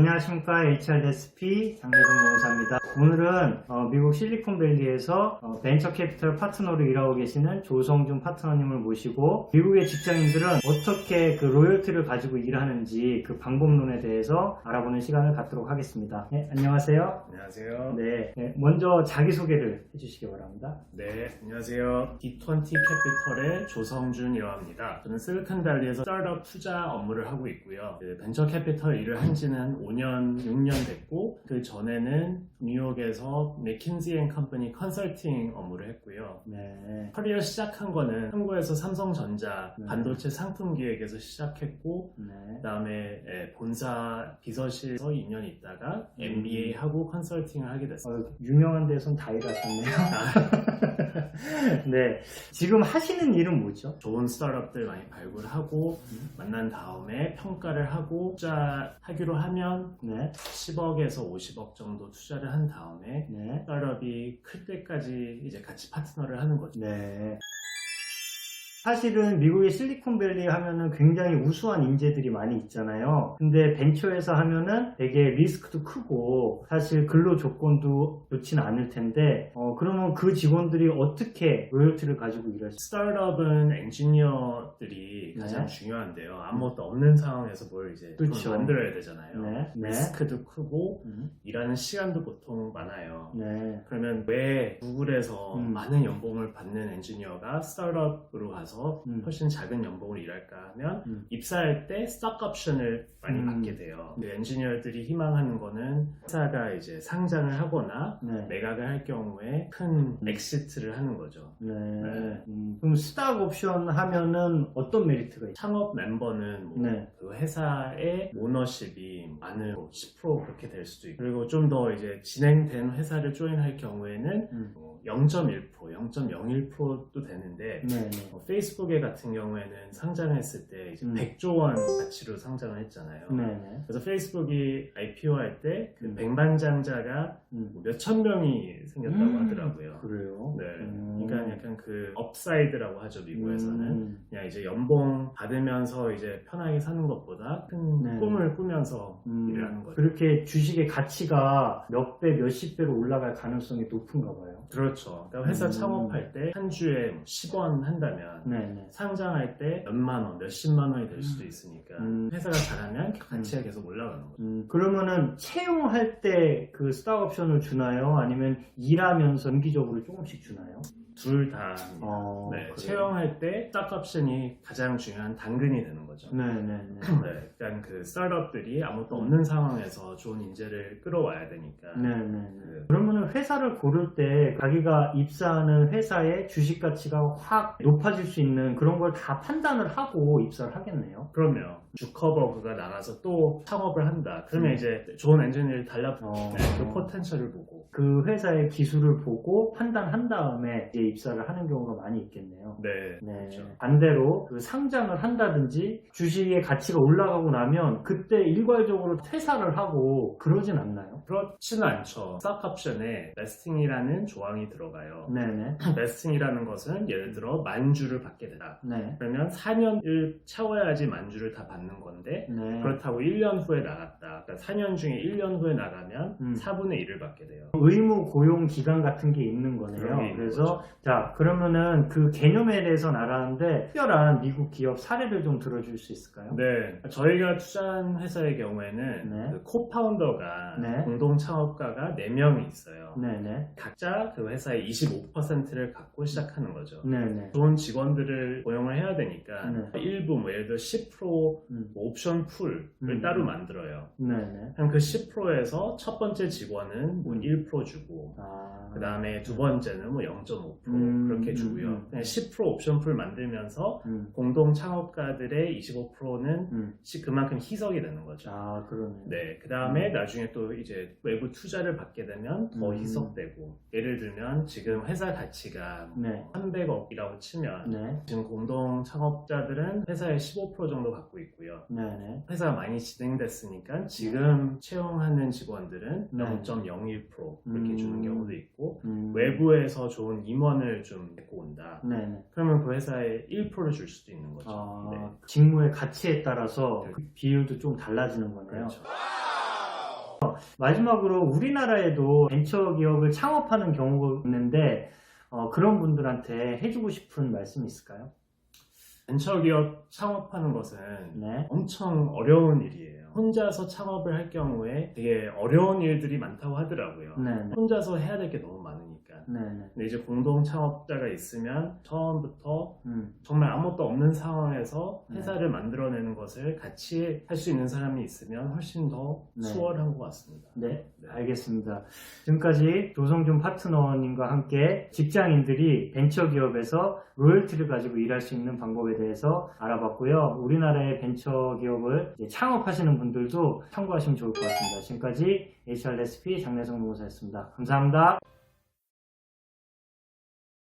안녕하십니까. HRSP 장례동 노무사입니다. 오늘은 미국 실리콘밸리에서 벤처 캐피털 파트너로 일하고 계시는 조성준 파트너님을 모시고 미국의 직장인들은 어떻게 그 로열티를 가지고 일하는지 그 방법론에 대해서 알아보는 시간을 갖도록 하겠습니다. 네, 안녕하세요. 안녕하세요. 네, 먼저 자기소개를 해주시기 바랍니다. 네, 안녕하세요. D20 캐피털의 조성준이라고 합니다. 저는 실리콘밸리에서 스타트업 투자 업무를 하고 있고요. 벤처 캐피털 일을 한 지는 5년, 6년 됐고 그 전에는 뉴욕에서 맥킨지 앤 컴퍼니 컨설팅 업무를 했고요. 네. 커리어 시작한 거는 한국에서 삼성전자 네. 반도체 상품 기획에서 시작했고 네. 그다음에 본사 비서실에서 2년 있다가 MBA 하고 컨설팅을 하게 됐어요. 유명한 데선 다 일하셨네요. 네, 지금 하시는 일은 뭐죠? 좋은 스타트업들 많이 발굴하고 만난 다음에 평가를 하고 투자하기로 하면 네. 10억에서 50억 정도 투자를 한 다음에 네. 스타트업이 클 때까지 이제 같이 파트너를 하는 거죠. 네. 사실은 미국의 실리콘밸리 하면은 굉장히 우수한 인재들이 많이 있잖아요. 근데 벤처에서 하면은 되게 리스크도 크고 사실 근로 조건도 좋지는 않을 텐데 그러면 그 직원들이 어떻게 로열티를 가지고 일할 수 있어요? 스타트업은 엔지니어들이 네. 가장 중요한데요. 아무것도 없는 상황에서 뭘 이제 그렇죠. 만들어야 되잖아요. 네. 네. 리스크도 크고 음. 일하는 시간도 보통 많아요. 네. 그러면 왜 구글에서 많은 연봉을 받는 엔지니어가 스타트업으로 가서 훨씬 작은 연봉을 일할까 하면 입사할 때 스톡 옵션을 많이 받게 돼요. 그 엔지니어들이 희망하는 거는 회사가 이제 상장을 하거나 네. 매각을 할 경우에 큰 엑시트를 하는 거죠. 네. 네. 그럼 스탁 옵션 하면은 어떤 메리트가 있어요? 창업 멤버는 뭐 네. 그 회사의 오너십이 많은 10% 그렇게 될 수도 있고 그리고 좀 더 이제 진행된 회사를 조인할 경우에는 0.1%, 0.01%도 되는데 네. 페이스북에 같은 경우에는 상장했을 때 이제 100조 원 가치로 상장을 했잖아요. 네. 그래서 페이스북이 IPO 할 때 그 백만장자가 몇천 명이 생겼다고 하더라고요. 그래요? 네. 그러니까 약간 그 업사이드라고 하죠, 미국에서는. 그냥 이제 연봉 받으면서 이제 편하게 사는 것보다 큰 네. 꿈을 꾸면서 일을 하는 거죠. 그렇게 주식의 가치가 몇 배, 몇십 배로 올라갈 가능성이 높은가 봐요. 그렇죠. 그러니까 회사 창업할 때 한 주에 10원 한다면 네. 상장할 때 몇만 원, 몇십만 원이 될 수도 있으니까 회사가 잘하면 가치가 계속 올라가는 거죠. 그러면은 채용할 때 그 스탁 옵션을 주나요? 아니면 일하면서 정기적으로 조금씩 주나요? 둘 다. 네, 그래요? 채용할 때 스탁 옵션이 가장 중요한 당근이 되는 거죠. 네. 네, 그러니까 그 스타트업들이 아무것도 없는 상황에서 좋은 인재를 끌어와야 되니까. 네. 그러면은 회사를 고를 때 자기가 입사하는 회사의 주식 가치가 확 높아질 수 있는 그런 걸 다 판단을 하고 입사를 하겠네요. 그럼요. 주커버그가 나가서 또 창업을 한다. 그러면 이제 좋은 엔지니어를 그 포텐셜을 보고. 그 회사의 기술을 보고 판단한 다음에 이제 입사를 하는 경우가 많이 있겠네요. 네. 그렇죠. 반대로 그 상장을 한다든지 주식의 가치가 올라가고 나면 그때 일괄적으로 퇴사를 하고 그러진 않나요? 그렇지는 않죠. 스톡 옵션에 베스팅이라는 조항이 들어가요. 네네. 베스팅이라는 것은 예를 들어 만주를 받게 되다. 네. 그러면 4년을 채워야지 만주를 다 받는 건데 네. 그렇다고 1년 후에 나갔다. 그러니까 4년 중에 1년 후에 나가면 4분의 1을 받게 돼요. 의무 고용 기간 같은 게 있는 그런 게 거네요. 있는 그래서 거죠. 자 그러면은 그 개념에 대해서는 알았는데 특별한 미국 기업 사례를 좀 들어줄 수 있을까요? 네, 저희가 투자한 회사의 경우에는 네. 그 코파운더가 네. 공동 창업가가 4명이 있어요. 네네. 각자 그 회사의 25%를 갖고 시작하는 거죠. 네네. 좋은 직원들을 고용을 해야 되니까 네. 일부 뭐 예를 들어 10% 옵션 풀을 따로 만들어요. 네네. 그럼 그 10%에서 첫 번째 직원은 뭐 1% 주고 아. 그 다음에 두 번째는 뭐 0.5% 그렇게 주고요. 그냥 10% 옵션 풀 만들면서 공동 창업가들의 25%는 그만큼 희석이 되는 거죠. 아, 그러네. 네, 그 다음에 나중에 또 이제 외부 투자를 받게 되면 더 희석되고 예를 들면 지금 회사 가치가 네. 300억이라고 치면 네. 지금 공동 창업자들은 회사의 15% 정도 갖고 있고요. 네네. 회사가 많이 진행됐으니까 지금 채용하는 직원들은 네. 0.01% 그렇게 주는 경우도 있고 음. 외부에서 좋은 임원을 좀 데리고 온다. 네네. 그러면 그 회사에 1%를 줄 수도 있는 거죠. 아, 네. 직무의 가치에 따라서 네. 그 비율도 좀 달라지는 거네요. 그렇죠. 마지막으로 우리나라에도 벤처기업을 창업하는 경우가 있는데 그런 분들한테 해주고 싶은 말씀이 있을까요? 벤처기업 창업하는 것은 네. 엄청 어려운 일이에요. 혼자서 창업을 할 경우에 되게 어려운 일들이 많다고 하더라고요. 네네. 혼자서 해야 될 게 너무 많으니까. 네네. 근데 이제 공동 창업자가 있으면 처음부터 음. 정말 아무것도 없는 상황에서 네. 회사를 만들어내는 것을 같이 할 수 있는 사람이 있으면 훨씬 더 네. 수월한 것 같습니다. 네, 알겠습니다. 지금까지 조성준 파트너님과 함께 직장인들이 벤처기업에서 로열티를 가지고 일할 수 있는 방법에 대해서 알아봤고요. 우리나라의 벤처기업을 창업하시는 분들도 참고하시면 좋을 것 같습니다. 지금까지 HR 레시피 장래성 노무사였습니다. 감사합니다.